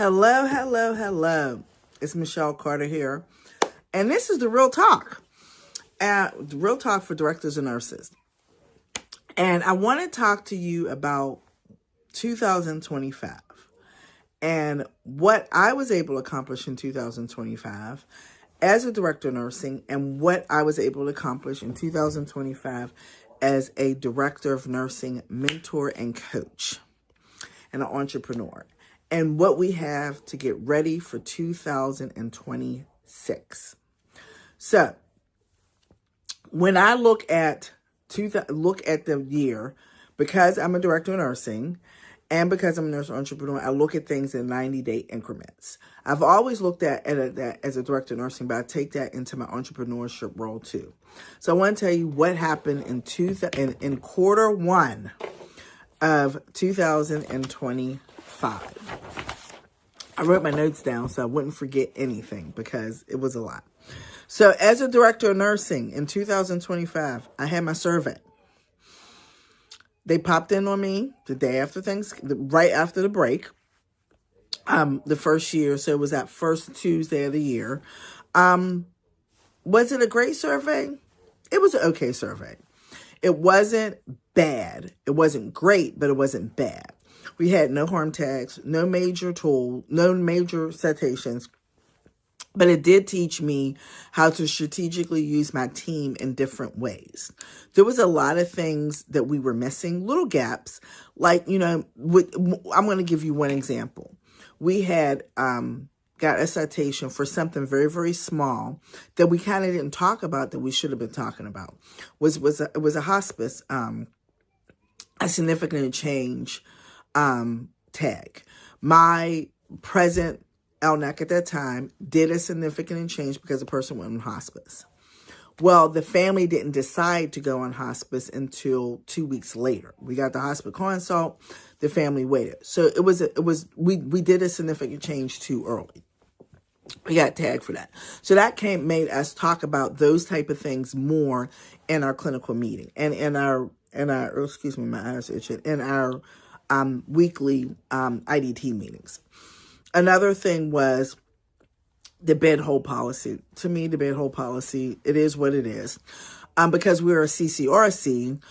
Hello, hello, hello. It's Michelle Carter here. And this is the Real Talk. The Real Talk for directors and nurses. And I want to talk to you about 2025 and what I was able to accomplish in 2025 as a director of nursing and what I was able to accomplish in 2025 as a director of nursing mentor and coach and an entrepreneur. And what we have to get ready for 2026. So, when I look at the year, because I'm a director of nursing and because I'm a nurse entrepreneur, I look at things in 90-day increments. I've always looked at that as a director of nursing, but I take that into my entrepreneurship role too. So I want to tell you what happened in quarter one of 2025. I wrote my notes down so I wouldn't forget anything because it was a lot. So as a director of nursing in 2025, I had my survey. They popped in on me the day after right after the break, the first year. So it was that first Tuesday of the year. Was it a great survey? It was an okay survey. It wasn't bad. It wasn't great, but it wasn't bad. We had no harm tags, no major citations, but it did teach me how to strategically use my team in different ways. There was a lot of things that we were missing, little gaps, like, I'm going to give you one example. We had got a citation for something very, very small that we kind of didn't talk about that we should have been talking about. It was a hospice, a significant change tag. My present LNAC at that time did a significant change because the person went on hospice. Well, the family didn't decide to go on hospice until 2 weeks later. We got the hospital consult. The family waited. So we did a significant change too early. We got tagged for that. So that made us talk about those type of things more in our clinical meeting and in our excuse me, my eyes are itching, in our weekly IDT meetings. Another thing was the bed hold policy. To me, the bed hold policy, it is what it is. Because we're a CCRC,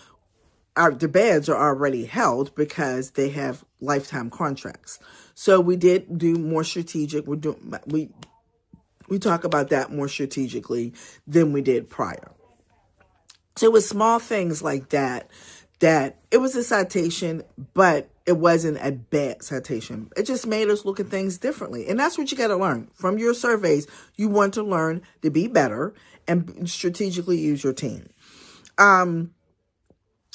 the beds are already held because they have lifetime contracts. So we did do more strategic. We talk about that more strategically than we did prior. So it was small things like that it was a citation, but it wasn't a bad citation. It just made us look at things differently. And that's what you got to learn. From your surveys, you want to learn to be better and strategically use your team. I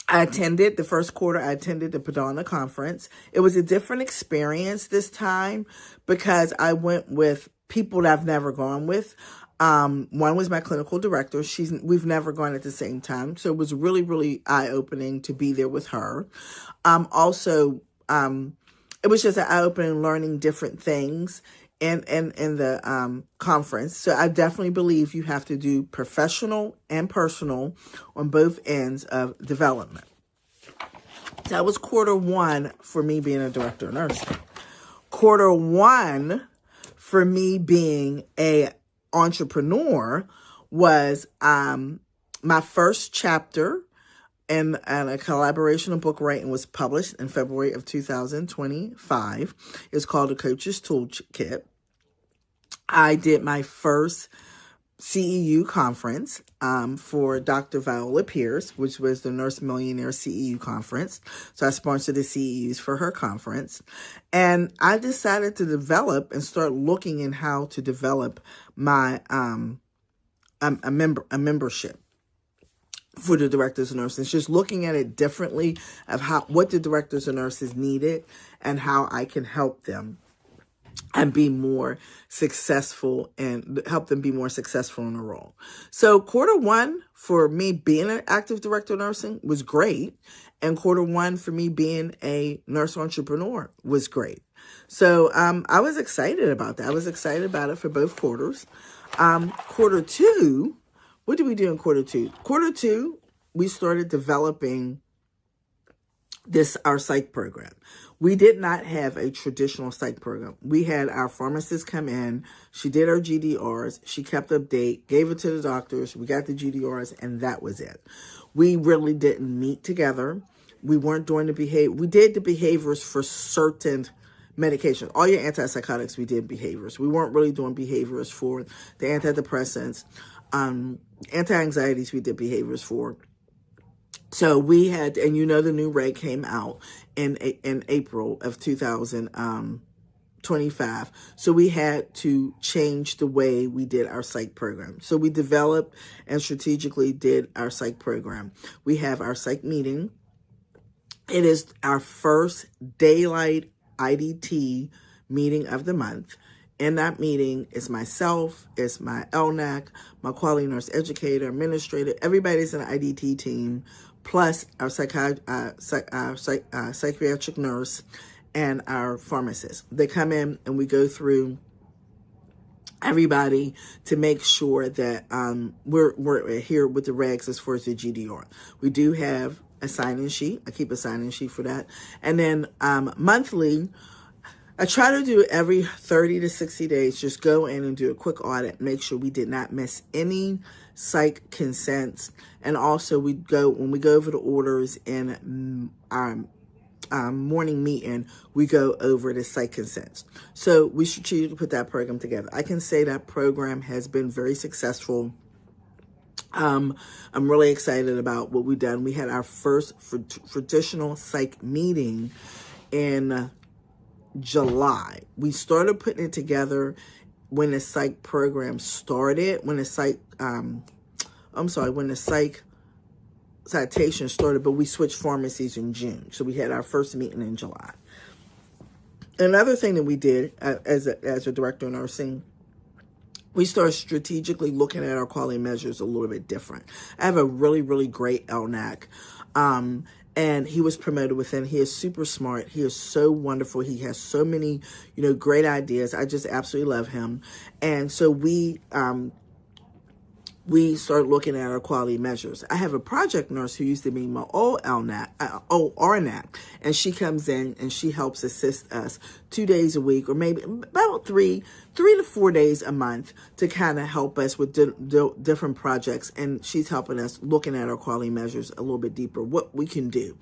attended the first quarter. I attended the Padana conference. It was a different experience this time because I went with people that I've never gone with. One was my clinical director. We've never gone at the same time. So it was really, really eye-opening to be there with her. Also, it was just an eye-opening learning different things in the conference. So I definitely believe you have to do professional and personal on both ends of development. That was quarter one for me being a director of nursing. Quarter one for me being a entrepreneur was my first chapter in a collaboration of book writing was published in February of 2025. It's called The Coach's Toolkit. I did my first CEU conference for Dr. Viola Pierce, which was the Nurse Millionaire CEU conference. So I sponsored the CEUs for her conference. And I decided to develop and start looking in how to develop my a membership for the directors and nurses, just looking at it differently of what the directors and nurses needed and how I can help them and be more successful and help them be more successful in a role. So quarter one for me being an active director of nursing was great. And quarter one for me being a nurse entrepreneur was great. So I was excited about that. I was excited about it for both quarters. Quarter two, what did we do in quarter two? Quarter two, we started developing our psych program. We did not have a traditional psych program. We had our pharmacist come in. She did our GDRs. She kept update, gave it to the doctors. We got the GDRs, and that was it. We really didn't meet together. We weren't doing the behavior. We did the behaviors for certain medications. All your antipsychotics, we did behaviors. We weren't really doing behaviors for the antidepressants. Anti-anxieties, we did behaviors for. So we had, and the new reg came out in April of 2025. So we had to change the way we did our psych program. So we developed and strategically did our psych program. We have our psych meeting. It is our first daylight IDT meeting of the month. In that meeting is myself, it's my LNAC, my quality nurse educator, administrator, everybody's in the IDT team, plus our psychiatric nurse and our pharmacist. They come in and we go through everybody to make sure that we're here with the regs as far as the GDR. We do have a sign-in sheet. I keep a sign-in sheet for that. And then monthly, I try to do it every 30 to 60 days. Just go in and do a quick audit, make sure we did not miss any psych consents. And also when we go over the orders in our morning meeting, we go over the psych consents. So we strategically put that program together. I can say that program has been very successful. I'm really excited about what we've done. We had our first traditional psych meeting in July. We started putting it together when the psych program started, when the psych citation started, but we switched pharmacies in June. So we had our first meeting in July. Another thing that we did as a director of nursing, we started strategically looking at our quality measures a little bit different. I have a really, really great LNAC. And he was promoted within. He is super smart. He is so wonderful. He has so many, great ideas. I just absolutely love him. And so we started looking at our quality measures. I have a project nurse who used to be my old RNAC, and she comes in and she helps assist us 2 days a week, or maybe about three to 4 days a month, to kind of help us with different projects. And she's helping us looking at our quality measures a little bit deeper, what we can do.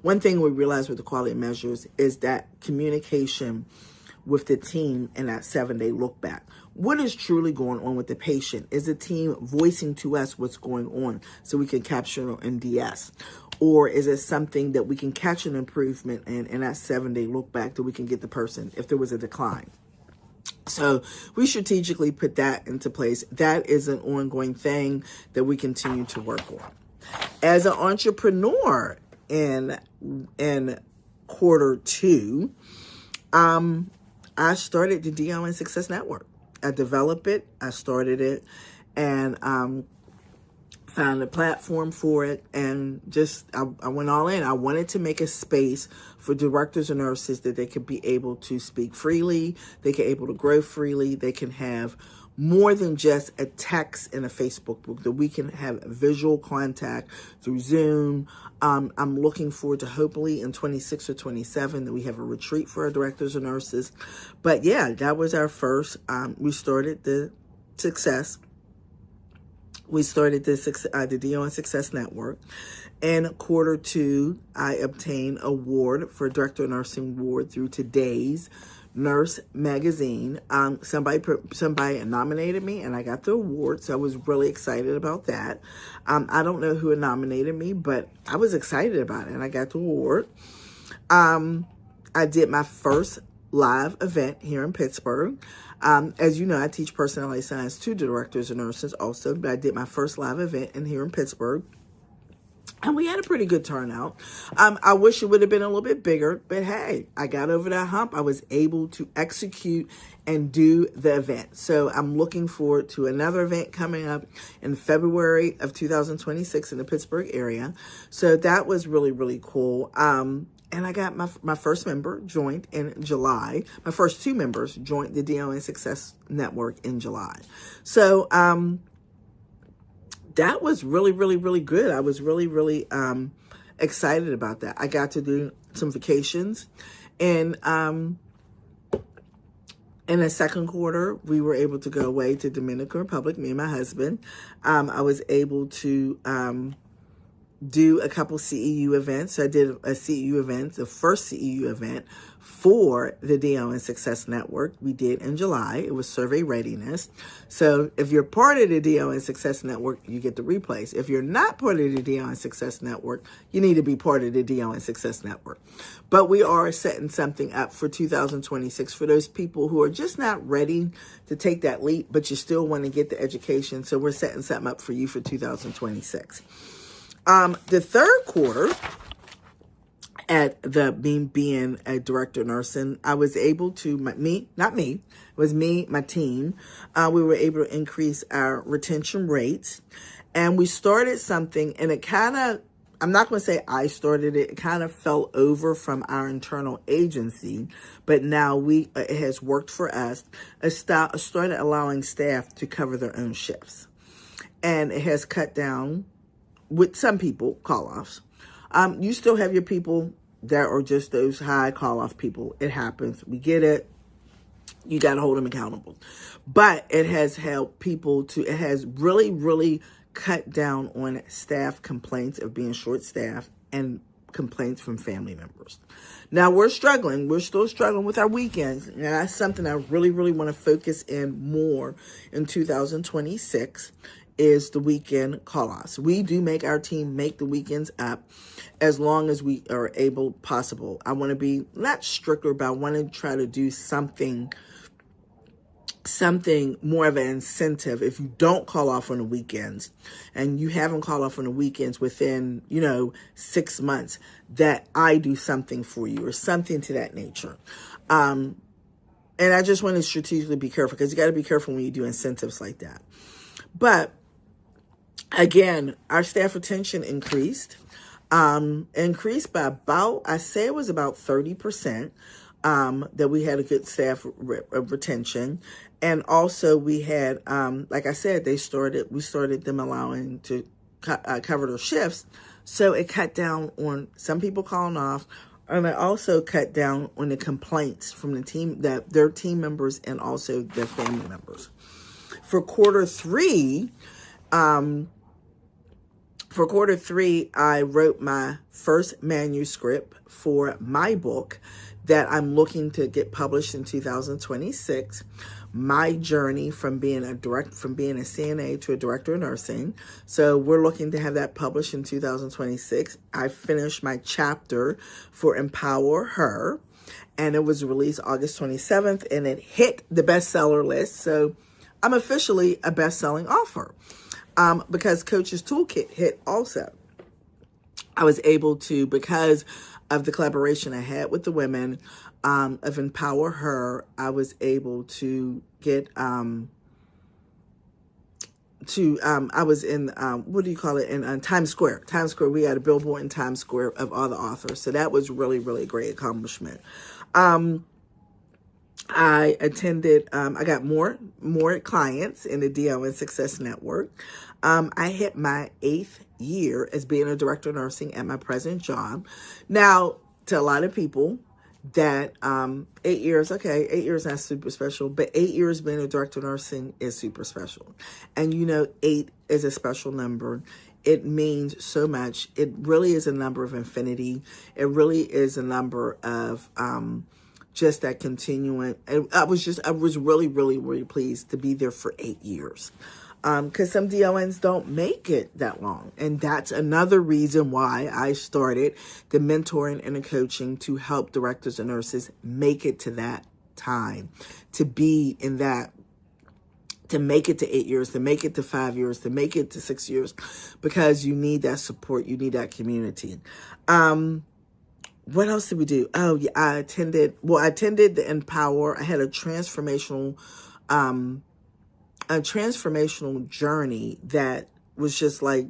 One thing we realized with the quality measures is that communication with the team in that 7-day look back. What is truly going on with the patient? Is the team voicing to us what's going on so we can capture it in DS? Or is it something that we can catch an improvement in that 7-day look back that we can get the person if there was a decline? So we strategically put that into place. That is an ongoing thing that we continue to work on. As an entrepreneur in Q2, I started the DON Success Network. I developed it, I started it, and found a platform for it, and just I went all in. I wanted to make a space for directors and nurses that they could be able to speak freely, they could able to grow freely, they can have more than just a text and a Facebook group, that we can have visual contact through Zoom. I'm looking forward to hopefully in 26 or 27 that we have a retreat for our directors and nurses. But yeah, that was our first. We started the success. We started the DON Success Network. In Q2, I obtained an award for Director of Nursing Award through Today's Nurse Magazine. Somebody nominated me, and I got the award, so I was really excited about that. I don't know who had nominated me, but I was excited about it, and I got the award. I did my first live event here in Pittsburgh. As you know, I teach personality science to directors and nurses also, but I did my first live event here in Pittsburgh. And we had a pretty good turnout. I wish it would have been a little bit bigger, but hey, I got over that hump. I was able to execute and do the event. So I'm looking forward to another event coming up in February of 2026 in the Pittsburgh area. So that was really, really cool. And I got my first member joined in July. My first 2 members joined the DON Success Network in July. So, that was really, really, really good. I was really, really excited about that. I got to do some vacations, and in the second quarter, we were able to go away to Dominican Republic, me and my husband. I was able to do a couple CEU events. So I did a CEU event, the first CEU event for the DON Success Network we did in July. It was survey readiness. So if you're part of the DON Success Network, you get the replays. If you're not part of the DON Success Network, you need to be part of the DON Success Network. But we are setting something up for 2026 for those people who are just not ready to take that leap, but you still want to get the education. So we're setting something up for you for 2026. The third quarter, at the being a director of nursing, I was able to, it was me, my team, we were able to increase our retention rates. And we started something, and it kind of, I'm not going to say I started it, it kind of fell over from our internal agency, but now it has worked for us. It started allowing staff to cover their own shifts. And it has cut down, with some people, call-offs. You still have your people that are just those high call-off people. It happens. We get it. You got to hold them accountable. But it has helped people it has really, really cut down on staff complaints of being short-staffed and complaints from family members. Now, we're struggling. We're still struggling with our weekends. And that's something I really, really want to focus in more in 2026. Is the weekend call-offs. We do make our team make the weekends up as long as we are able possible. I want to be not stricter, but I want to try to do something more of an incentive. If you don't call off on the weekends and you haven't called off on the weekends within, 6 months, that I do something for you or something to that nature. And I just want to strategically be careful, because you got to be careful when you do incentives like that. But again, our staff retention increased by about, I say it was about 30%, that we had a good staff retention. And also we had, like I said, we started them allowing to cover their shifts. So it cut down on some people calling off, and it also cut down on the complaints from the team, their team members and also their family members. For quarter three, I wrote my first manuscript for my book that I'm looking to get published in 2026. My journey from being a CNA to a director of nursing. So we're looking to have that published in 2026. I finished my chapter for Empower Her, and it was released August 27th, and it hit the bestseller list. So I'm officially a best-selling author. Because Coach's Toolkit hit also. I was able to, because of the collaboration I had with the women of Empower Her, I was able to get I was in in Times Square. Times Square, we had a billboard in Times Square of all the authors. So that was really, really great accomplishment. I attended, I got more clients in the DON Success Network. I hit my 8th year as being a director of nursing at my present job. Now, to a lot of people, that 8 years, 8 years not super special, but 8 years being a director of nursing is super special. And 8 is a special number. It means so much. It really is a number of infinity. It really is a number of just that continuing. I was really, really, really pleased to be there for 8 years. Because some DONs don't make it that long. And that's another reason why I started the mentoring and the coaching to help directors and nurses make it to that time, to be in that, to make it to 8 years, to make it to 5 years, to make it to 6 years, because you need that support. You need that community. What else did we do? Oh, yeah, I attended the Empower. I had a transformational journey that was just like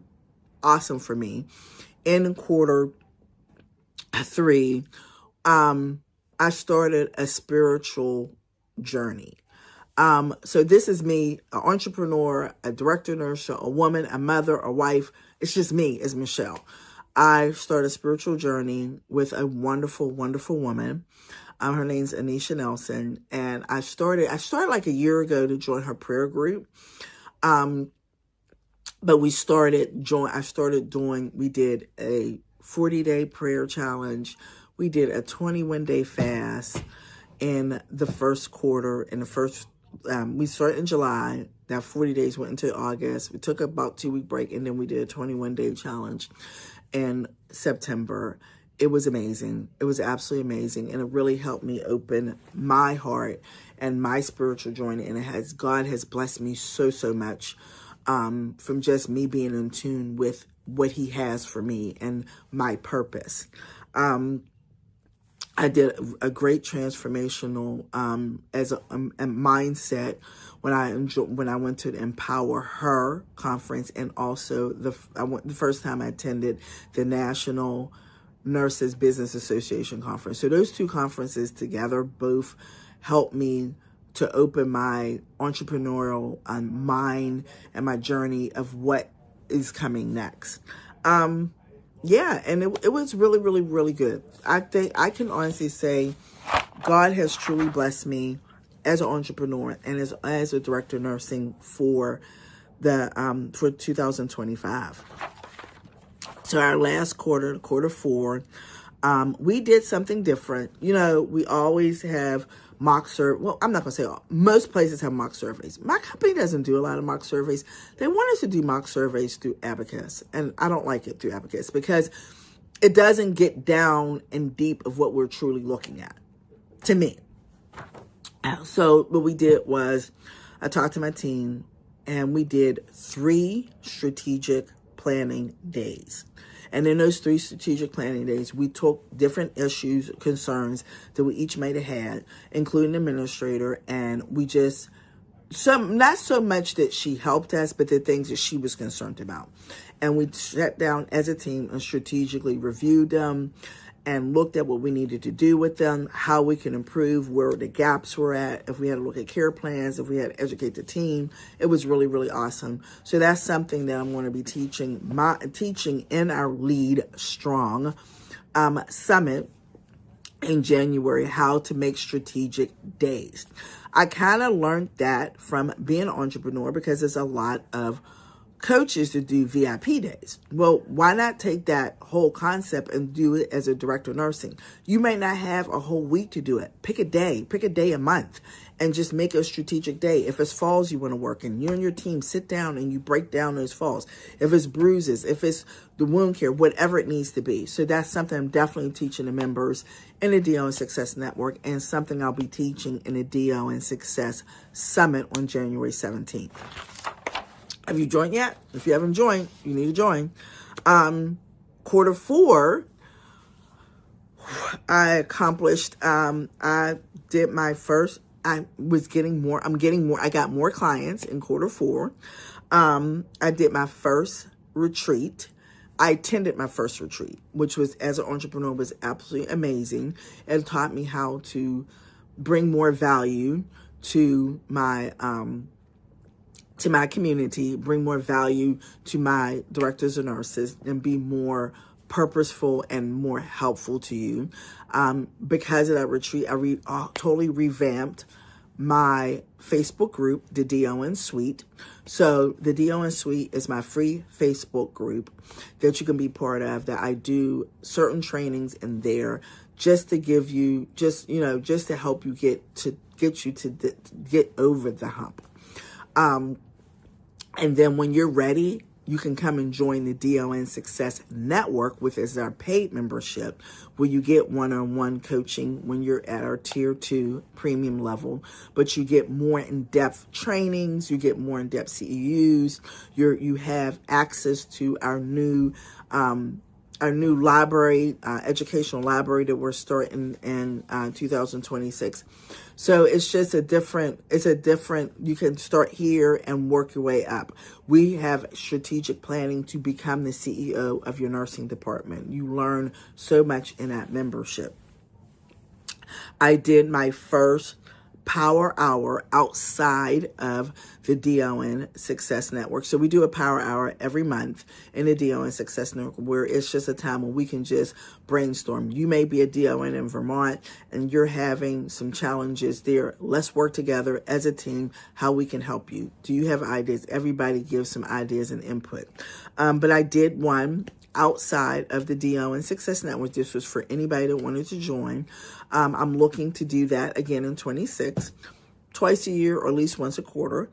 awesome for me. In quarter 3, I started a spiritual journey. So this is me, an entrepreneur, a director, nurse, a woman, a mother, a wife. It's just me, it's Michelle. I started a spiritual journey with a wonderful, wonderful woman. Her name's Anisha Nelson, and I started like a year ago to join her prayer group. But we did a 40-day prayer challenge. We did a 21-day fast in the first quarter. We started in July. That 40 days went into August. We took about 2-week break, and then we did a 21-day challenge in September. It was amazing. It was absolutely amazing. And it really helped me open my heart and my spiritual journey. And God has blessed me so, so much from just me being in tune with what he has for me and my purpose. I did a great transformational as a mindset when I went to the Empower Her conference, and also the first time I attended the National Nurses Business Association conference. So those two conferences together both helped me to open my entrepreneurial mind and my journey of what is coming next. Yeah, and it was really, really, really good. I think I can honestly say God has truly blessed me as an entrepreneur and as a director of nursing for 2025. So our last quarter 4, we did something different. You know, we always have mock survey. Well, I'm not going to say all. Most places have mock surveys. My company doesn't do a lot of mock surveys. They want us to do mock surveys through Abacus, and I don't like it through Abacus because it doesn't get down and deep of what we're truly looking at, to me. So what we did was I talked to my team, and we did 3 strategic planning days. And in those 3 strategic planning days, we took different issues, concerns that we each might have had, including the administrator, and we just, not so much that she helped us, but the things that she was concerned about. And we sat down as a team and strategically reviewed them and looked at what we needed to do with them, how we can improve, where the gaps were at, if we had to look at care plans, if we had to educate the team. It was really, really awesome. So that's something that I'm going to be teaching in our Lead Strong Summit in January, how to make strategic days. I kind of learned that from being an entrepreneur because there's a lot of coaches to do VIP days. Well, why not take that whole concept and do it as a director of nursing? You may not have a whole week to do it. Pick a day a month, and just make a strategic day. If it's falls you want to work in, you and your team sit down and you break down those falls. If it's bruises, if it's the wound care, whatever it needs to be. So that's something I'm definitely teaching the members in the DO and Success Network, and something I'll be teaching in the DO and Success Summit on January 17th. Have you joined yet? If you haven't joined, you need to join. Quarter 4, I accomplished, I did my first, I got more clients in quarter 4. I did my first retreat. I attended my first retreat, which was, as an entrepreneur, was absolutely amazing. It taught me how to bring more value to my community, bring more value to my directors and nurses, and be more purposeful and more helpful to you. Because of that retreat, I totally revamped my Facebook group, the DON Suite. So the DON Suite is my free Facebook group that you can be part of, that I do certain trainings in there just to give you, just to help you get over the hump. And then when you're ready, you can come and join the DON Success Network, which is our paid membership, where you get one-on-one coaching when you're at our tier 2 premium level, but you get more in-depth trainings, you get more in-depth CEUs, you have access to our new library, educational library that we're starting in 2026. So it's just you can start here and work your way up. We have strategic planning to become the CEO of your nursing department. You learn so much in that membership. I did my first power hour outside of the DON Success Network. So we do a power hour every month in the DON Success Network where it's just a time when we can just brainstorm. You may be a DON in Vermont and you're having some challenges there. Let's work together as a team how we can help you. Do you have ideas? Everybody gives some ideas and input. But I did one outside of the DON Success Network. This was for anybody that wanted to join. I'm looking to do that again in 26, twice a year or at least once a quarter.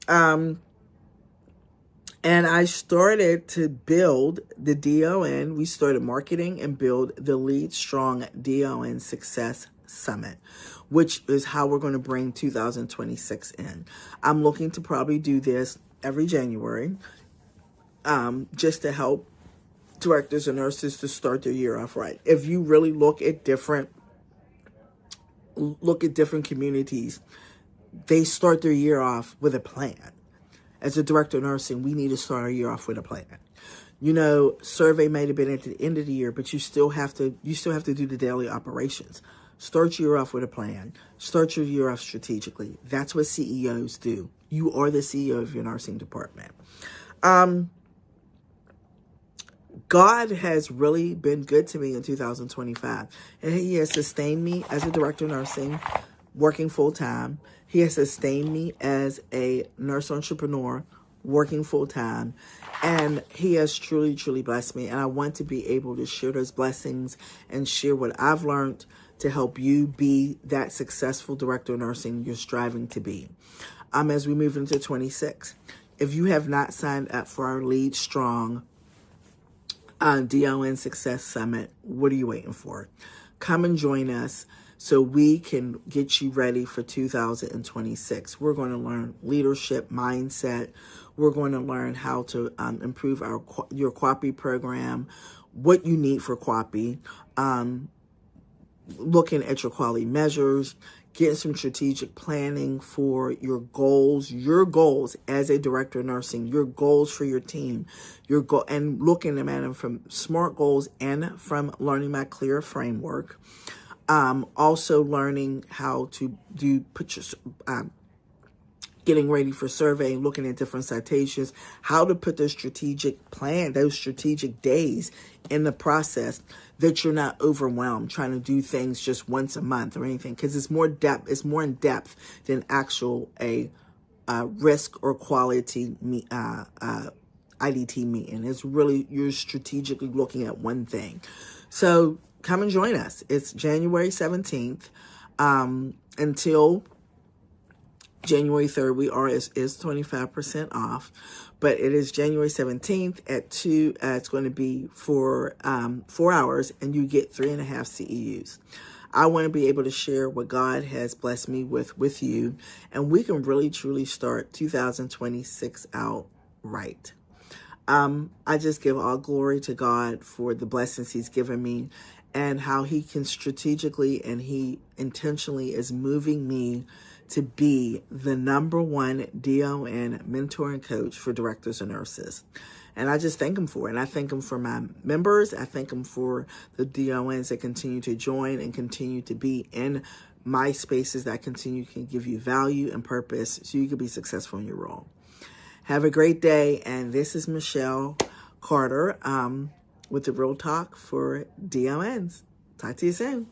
And I started to build the DON. We started marketing and build the Lead Strong DON Success Summit, which is how we're going to bring 2026 in. I'm looking to probably do this every January, just to help directors and nurses to start their year off right. If you really look at different communities, they start their year off with a plan. As a director of nursing, we need to start our year off with a plan. You know, survey may have been at the end of the year, but you still have to do the daily operations. Start your year off with a plan. Start your year off strategically. That's what CEOs do. You are the CEO of your nursing department. God has really been good to me in 2025. And He has sustained me as a director of nursing, working full-time. He has sustained me as a nurse entrepreneur, working full-time. And He has truly, truly blessed me. And I want to be able to share those blessings and share what I've learned to help you be that successful director of nursing you're striving to be. As we move into 26. If you have not signed up for our Lead Strong DON Success Summit, what are you waiting for? Come and join us so we can get you ready for 2026. We're going to learn leadership mindset. We're going to learn how to improve your QAPI program, what you need for QAPI, looking at your quality measures, getting some strategic planning for your goals as a director of nursing, your goals for your team, and looking at them from SMART goals and from Learning My Clear framework. Also learning how to getting ready for surveying, looking at different citations, how to put those strategic days in the process that you're not overwhelmed trying to do things just once a month or anything, because it's more in depth than actual risk or quality IDT meeting. It's really, you're strategically looking at one thing. So come and join us. It's January 17th until January 3rd. Is 25% off, but it is January 17th at 2. It's going to be for 4 hours, and you get 3.5 CEUs. I want to be able to share what God has blessed me with you, and we can really truly start 2026 out right. I just give all glory to God for the blessings He's given me and how He can strategically and He intentionally is moving me to be the #1 DON mentor and coach for directors and nurses. And I just thank Him for it. And I thank Him for my members. I thank Him for the DONs that continue to join and continue to be in my spaces that can give you value and purpose so you can be successful in your role. Have a great day. And this is Michelle Carter with the Real Talk for DONs. Talk to you soon.